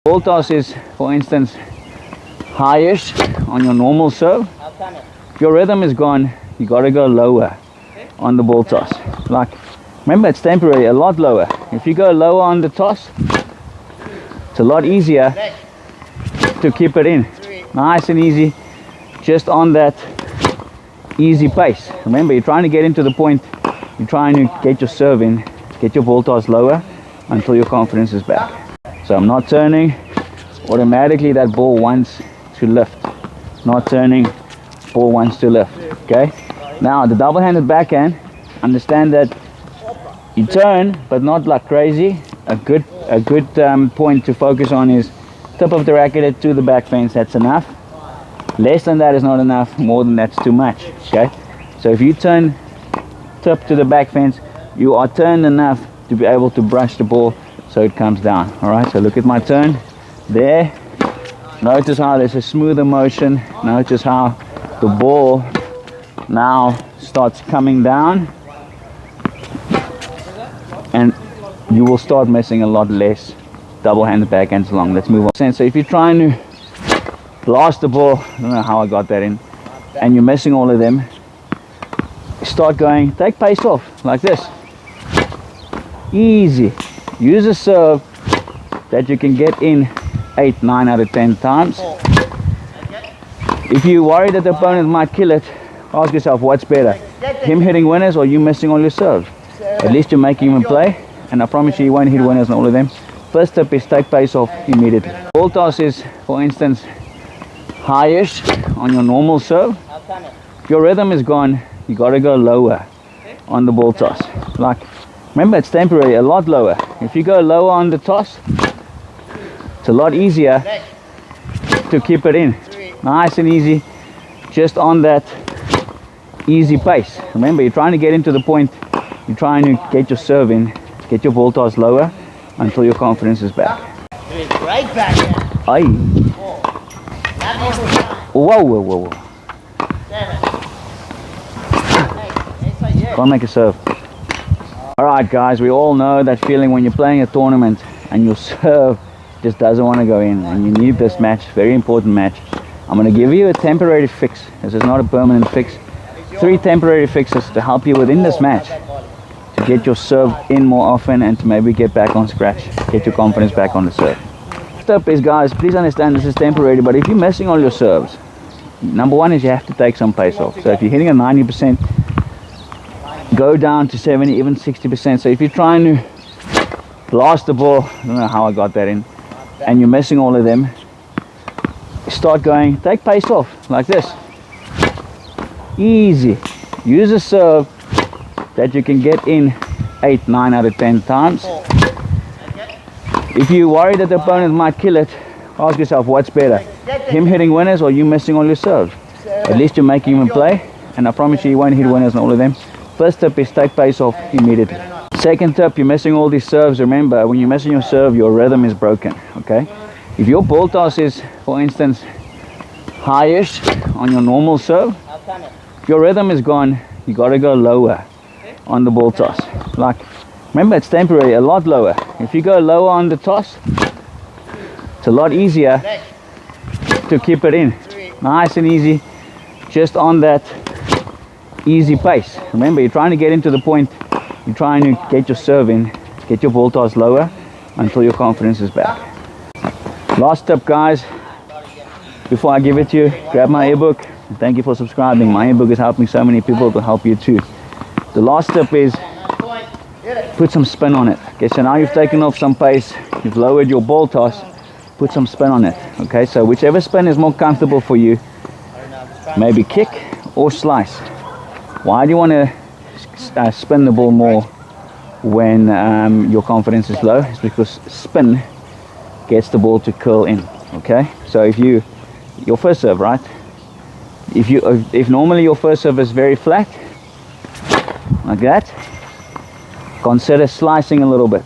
Ball toss is, for instance, highish on your normal serve. If your rhythm is gone, you got to go lower on the ball toss. Like, remember, it's temporary, a lot lower. If you go lower on the toss, it's a lot easier to keep it in. Nice and easy, just on that easy pace. Remember, you're trying to get into the point, you're trying to get your serve in, get your ball toss lower until your confidence is back. So I'm not turning, automatically that ball wants to lift. Not turning, ball wants to lift. Okay? Now the double-handed backhand, understand that you turn, but not like crazy. A good point to focus on is tip of the racket to the back fence. That's enough. Less than that is not enough. More than that's too much. Okay? So if you turn tip to the back fence, you are turned enough to be able to brush the ball so it comes down. All right, so look at my turn there. Notice how there's a smoother motion. Notice how the ball now starts coming down, and you will start missing a lot less double-handed backhands along. Let's move on. So if you're trying to blast the ball, I don't know how I got that in, and you're missing all of them, start going, take pace off like this. Easy. Use a serve that you can get in 8, 9 out of 10 times. If you worry that the opponent might kill it, ask yourself what's better, him hitting winners or you missing all your serves. At least you're making him play, and I promise you, you won't hit winners on all of them. First tip is take pace off immediately. Ball toss is, for instance, highish on your normal serve. If your rhythm is gone, you got to go lower on the ball toss. Like, remember, it's temporary, a lot lower. If you go lower on the toss, it's a lot easier to keep it in. Nice and easy, just on that easy pace. Remember, you're trying to get into the point, you're trying to get your serve in, get your ball toss lower until your confidence is back. Right back. Aye. Whoa, whoa, whoa, whoa. Can't make a serve. Alright guys, we all know that feeling when you're playing a tournament and your serve just doesn't want to go in, and you need this match, very important match. I'm going to give you a temporary fix. This is not a permanent fix. 3 temporary fixes to help you within this match to get your serve in more often and to maybe get back on scratch, get your confidence back on the serve. First up is, guys, please understand this is temporary, but if you're missing all your serves, number one is you have to take some pace off. So if you're hitting a 90%, go down to 70, even 60%. So if you're trying to blast the ball, I don't know how I got that in, and you're missing all of them, start going, take pace off like this. Easy. Use a serve that you can get in 8, 9 out of 10 times. If you worry that the opponent might kill it, ask yourself what's better, him hitting winners or you missing all your serves. At least you're making him play, and I promise you, you won't hit winners on all of them. First tip is take pace off immediately. Second tip, you're missing all these serves. Remember, when you're missing your serve, your rhythm is broken. Okay? If your ball toss is, for instance, highish on your normal serve, if your rhythm is gone, you got to go lower on the ball toss. Like, remember, it's temporary, a lot lower. If you go lower on the toss, it's a lot easier to keep it in. Nice and easy, just on that easy pace. Remember, you're trying to get into the point, you're trying to get your serve in, get your ball toss lower until your confidence is back. Last tip, guys, before I give it to you, grab my ebook. Thank you for subscribing. My ebook is helping so many people, to help you too. The last tip is put some spin on it. Okay, so now you've taken off some pace, you've lowered your ball toss, put some spin on it. Okay, so whichever spin is more comfortable for you, maybe kick or slice. Why do you want to spin the ball more when your confidence is low? It's because spin gets the ball to curl in. Okay, so if your first serve, right? If normally your first serve is very flat, like that, consider slicing a little bit.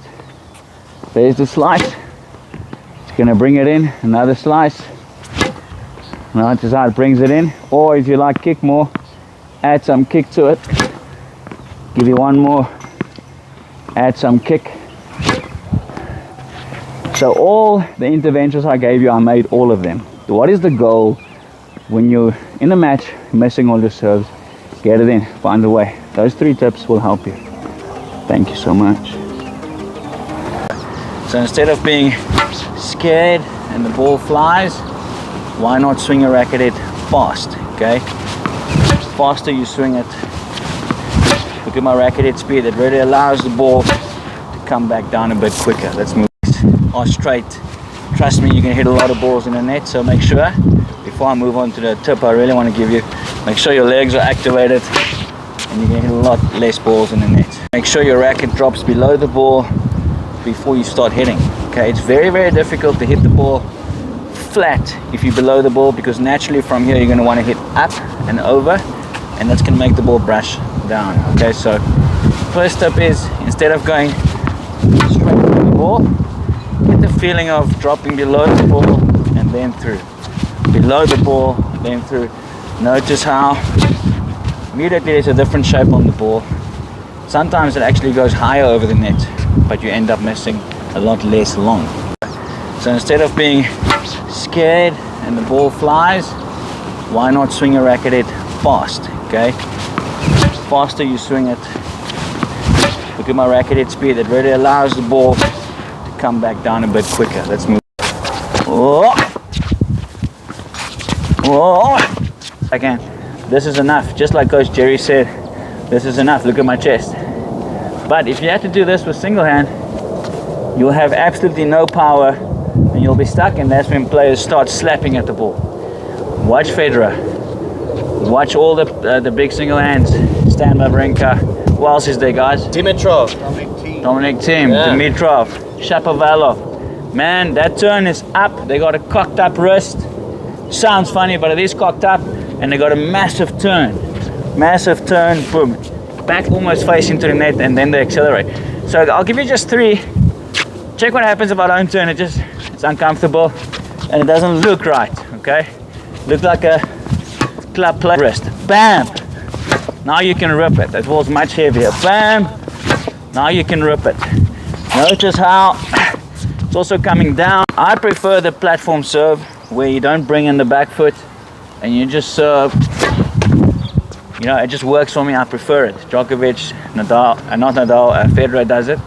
There's the slice. It's going to bring it in. Another slice. Notice how it brings it in. Or if you like kick more, add some kick to it. Give you one more. Add some kick. So all the interventions I gave you, I made all of them. What is the goal when you're in a match, missing all your serves? Get it in, find a way. Those 3 tips will help you. Thank you so much. So instead of being scared and the ball flies, why not swing your racket it fast, okay? Faster you swing it. Look at my racket head speed. It really allows the ball to come back down a bit quicker. Let's move. Are straight. Trust me, you can hit a lot of balls in the net, so make sure, before I move on to the tip, I really want to give you, make sure your legs are activated and you can hit a lot less balls in the net. Make sure your racket drops below the ball before you start hitting. Okay, it's very, very difficult to hit the ball flat if you're below the ball, because naturally from here you're going to want to hit up and over, and that's going to make the ball brush down. Okay, so first tip is, instead of going straight through the ball, get the feeling of dropping below the ball and then through. Below the ball, then through. Notice how immediately there's a different shape on the ball. Sometimes it actually goes higher over the net, but you end up missing a lot less long. So instead of being scared and the ball flies, why not swing your racket it fast, okay? Faster you swing it. Look at my racket head speed. It really allows the ball to come back down a bit quicker. Let's move. Oh. Oh. Again, this is enough. Just like Coach Jerry said, this is enough. Look at my chest. But if you have to do this with single hand, you'll have absolutely no power and you'll be stuck, and that's when players start slapping at the ball. Watch Federer. Watch all the big single hands. Stan Wawrinka. Who else is there, guys? Dimitrov. Dominic Thiem. Yeah. Dimitrov. Shapovalov. Man, that turn is up. They got a cocked up wrist. Sounds funny, but it is cocked up, and they got a massive turn. Massive turn, boom. Back almost facing to the net, and then they accelerate. So I'll give you just 3. Check what happens if I don't turn it. It's uncomfortable and it doesn't look right, okay? Look like a club play wrist. Bam! Now you can rip it. That ball's much heavier. Bam! Now you can rip it. Notice how it's also coming down. I prefer the platform serve where you don't bring in the back foot and you just serve. You know, it just works for me. I prefer it. Djokovic, Nadal, not Nadal, Federer does it.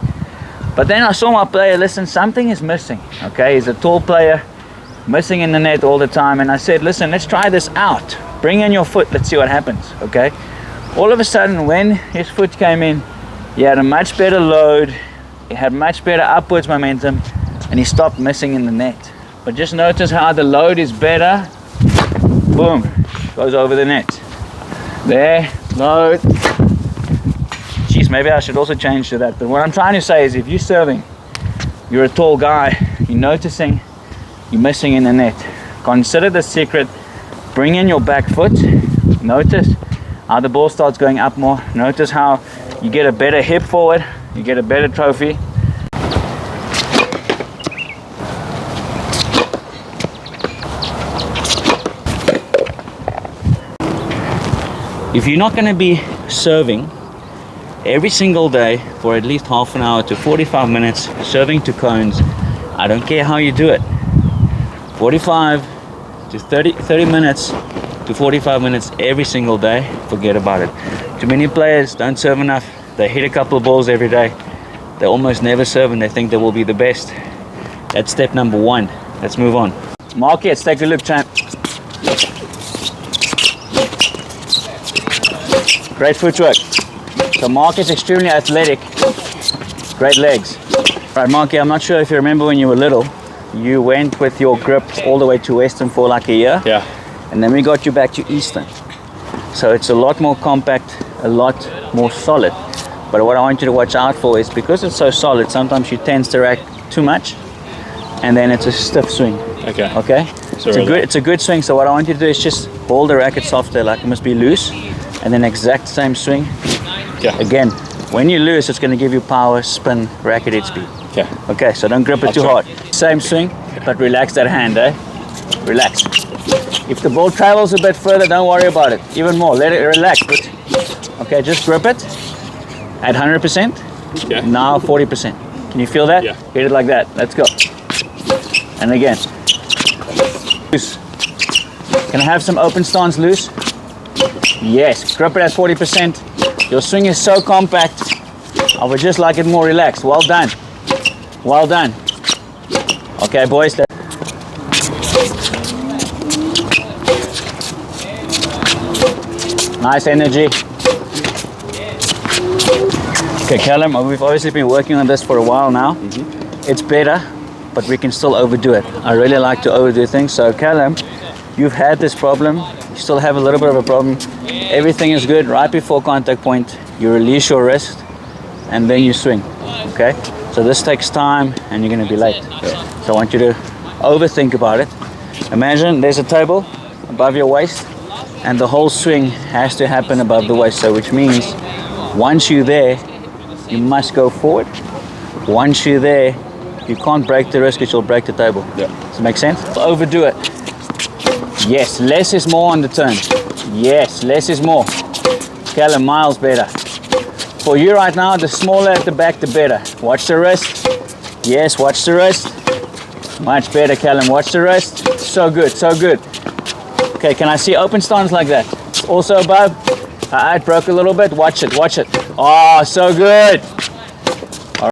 But then I saw my player, listen, something is missing, okay? He's a tall player, missing in the net all the time. And I said, listen, let's try this out. Bring in your foot, let's see what happens, okay? All of a sudden, when his foot came in, he had a much better load, he had much better upwards momentum, and he stopped missing in the net. But just notice how the load is better. Boom, goes over the net. There, load. Jeez, maybe I should also change to that. But what I'm trying to say is, if you're serving, you're a tall guy, you're noticing you're missing in the net, consider the secret. Bring in your back foot. Notice how the ball starts going up more. Notice how you get a better hip forward, you get a better trophy. If you're not going to be serving every single day for at least half an hour to 45 minutes, serving to cones, I don't care how you do it, 45 to 30 minutes to 45 minutes every single day, forget about it. Too many players don't serve enough. They hit a couple of balls every day. They almost never serve and they think they will be the best. That's step number 1. Let's move on. Markets, take a look, champ. Great footwork. So Mark is extremely athletic. Great legs. Right, Marky, I'm not sure if you remember when you were little, you went with your grip all the way to Western for like a year. Yeah. And then we got you back to Eastern. So it's a lot more compact, a lot more solid. But what I want you to watch out for is, because it's so solid, sometimes you tend to rack too much and then it's a stiff swing. Okay. Okay? It's a good swing. So what I want you to do is just hold the racket softer, like it must be loose, and then exact same swing. Yeah. Again, when you loose, it's going to give you power, spin, racket head speed. Okay. Okay, so don't grip it too hard. Same swing, but relax that hand, eh? Relax. If the ball travels a bit further, don't worry about it. Even more, let it relax. Okay, just grip it at 100%. Yeah. Now 40%. Can you feel that? Yeah. Hit it like that. Let's go. And again. Loose. Can I have some open stance loose? Yes, grip it at 40%. Your swing is so compact. I would just like it more relaxed. Well done. Well done. Okay, boys. Nice energy. Okay, Callum, we've obviously been working on this for a while now. It's better, but we can still overdo it. I really like to overdo things. So, Callum, you've had this problem. You still have a little bit of a problem. Everything is good. Right before contact point, you release your wrist, and then you swing. Okay? So this takes time, and you're going to be late. So I want you to overthink about it. Imagine there's a table above your waist, and the whole swing has to happen above the waist. So which means once you're there, you must go forward. Once you're there, you can't break the wrist because you'll break the table. Does it make sense? Overdo it. Yes, less is more on the turn. Yes, less is more. Callum, miles better. For you right now, the smaller at the back, the better. Watch the wrist. Yes, watch the wrist. Much better, Callum. Watch the wrist. So good, so good. Okay, can I see open stance like that? Also above. It broke a little bit. Watch it, watch it. Oh, so good.